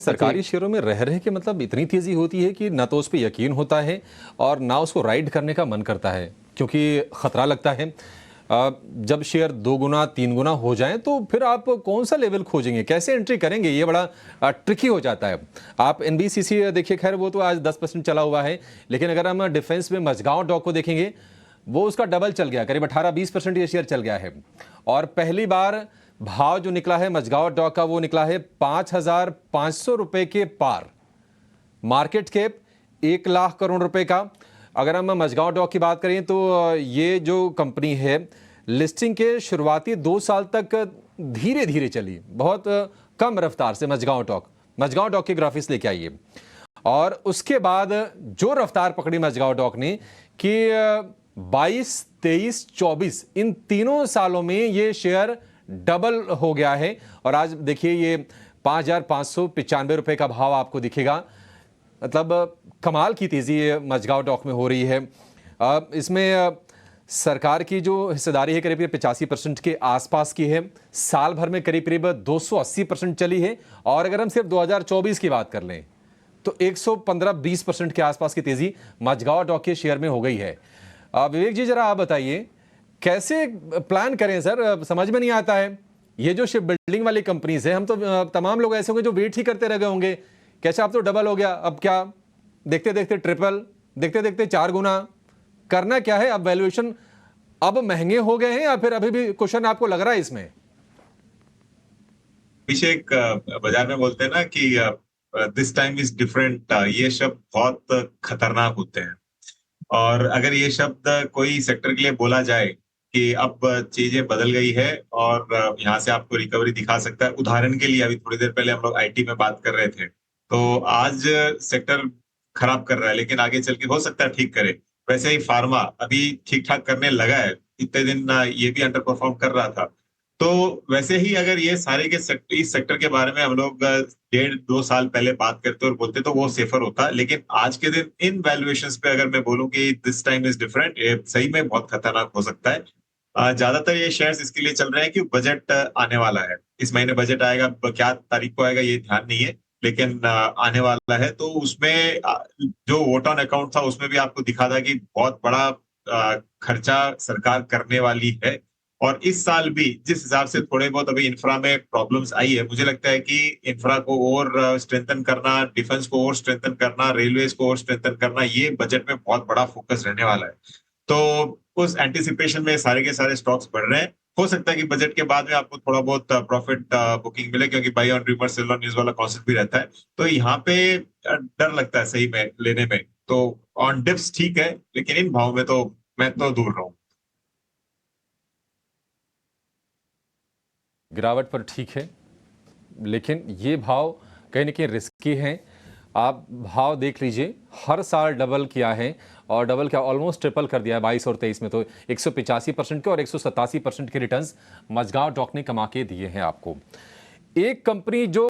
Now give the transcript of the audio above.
सरकारी शेयरों में रह रहे के मतलब इतनी तेजी होती है कि ना तो उस पर यकीन होता है और ना उसको राइड करने का मन करता है, क्योंकि खतरा लगता है। जब शेयर 2 गुना 3 गुना हो जाएं तो फिर आप कौन सा लेवल खोजेंगे, कैसे एंट्री करेंगे, ये बड़ा ट्रिकी हो जाता है। आप एनबीसीसी देखिए, खैर वो तो आज 10% चला हुआ है, लेकिन अगर हम डिफेंस में मझगांव डॉक को देखेंगे, वो उसका डबल चल गया, करीब 18-20% ये शेयर चल गया है। और पहली बार भाव जो निकला है मझगांव डॉक का, वो निकला है 5,500 रुपए के पार। मार्केट कैप 1 लाख करोड़ रुपए का। अगर हम मझगांव डॉक की बात करें तो ये जो कंपनी है, लिस्टिंग के शुरुआती 2 साल तक धीरे धीरे चली, बहुत कम रफ्तार से। मझगांव डॉक के ग्राफिक्स लेके आइए। और उसके बाद जो रफ्तार पकड़ी मझगांव डॉक ने कि 22, 23, 24 इन तीनों सालों में ये शेयर डबल हो गया है। और आज देखिए ये 5,595 रुपए का भाव आपको दिखेगा। मतलब कमाल की तेजी मझगांव डॉक में हो रही है। इसमें सरकार की जो हिस्सेदारी है करीब 85% के आसपास की है। साल भर में करीब 280% चली है। और अगर हम सिर्फ 2024 की बात कर लें तो 115-20% के आसपास की तेजी मझगांव डॉक के शेयर में हो गई है। विवेक जी, जरा आप बताइए कैसे प्लान करें सर, समझ में नहीं आता है। ये जो शिप बिल्डिंग वाली कंपनीज है, हम तो तमाम लोग ऐसे होंगे जो वेट ही करते रह गए होंगे, कैसे अब तो डबल हो गया, अब क्या, देखते देखते ट्रिपल, देखते देखते 4 गुना, करना क्या है अब? वैल्यूएशन अब महंगे हो गए हैं या फिर अभी भी कुशन आपको लग रहा है इसमें? पीछे एक बाजार में बोलते हैं ना कि दिस टाइम इज डिफरेंट, ये शब्द बहुत खतरनाक होते हैं। और अगर ये शब्द कोई सेक्टर के लिए बोला जाए कि अब चीजें बदल गई है और यहाँ से आपको रिकवरी दिखा सकता है। उदाहरण के लिए अभी थोड़ी देर पहले हम लोग आईटी में बात कर रहे थे, तो आज सेक्टर खराब कर रहा है लेकिन आगे चल के हो सकता है ठीक करे। वैसे ही फार्मा अभी ठीक ठाक करने लगा है, इतने दिन ये भी अंडर परफॉर्म कर रहा था। तो वैसे ही अगर ये सारे के इस सेक्टर के बारे में हम लोग 1.5-2 साल पहले बात करते और बोलते तो वो सेफर होता, लेकिन आज के दिन इन वैल्यूएशंस पे अगर मैं बोलूं कि दिस टाइम इज डिफरेंट, ये सही में बहुत खतरनाक हो सकता है। ज्यादातर ये शेयर्स इसके लिए चल रहे हैं कि बजट आने वाला है। इस महीने बजट आएगा, क्या तारीख को आएगा ये ध्यान नहीं है, लेकिन आने वाला है। तो उसमें जो वोट ऑन अकाउंट था उसमें भी आपको दिखा था कि बहुत बड़ा खर्चा सरकार करने वाली है। और इस साल भी जिस हिसाब से थोड़े बहुत अभी इंफ्रा में प्रॉब्लम्स आई है, मुझे लगता है कि इंफ्रा को और स्ट्रेंथन करना, डिफेंस को और स्ट्रेंथन करना, रेलवेज को और स्ट्रेंथन करना, ये बजट में बहुत बड़ा फोकस रहने वाला है। तो उस एंटिसिपेशन में सारे के सारे स्टॉक्स बढ़ रहे हैं। हो सकता है कि बजट के बाद में आपको थोड़ा बहुत प्रॉफिट बुकिंग मिले, क्योंकि by on rumour cell on news वाला कॉन्सेप्ट भी रहता है। तो यहाँ पे डर लगता है सही में लेने में। तो ऑन डिप्स ठीक है, लेकिन इन भाव में तो मैं तो दूर रहूं। गिरावट पर ठीक है, लेकिन ये भाव कहीं ना कहीं रिस्की हैं। आप भाव देख लीजिए, हर साल डबल किया है, और डबल क्या, ऑलमोस्ट ट्रिपल कर दिया है 22 और 23 में। तो 185% के और 187% के रिटर्न्स मझगांव डॉक ने कमा के दिए हैं आपको। एक कंपनी जो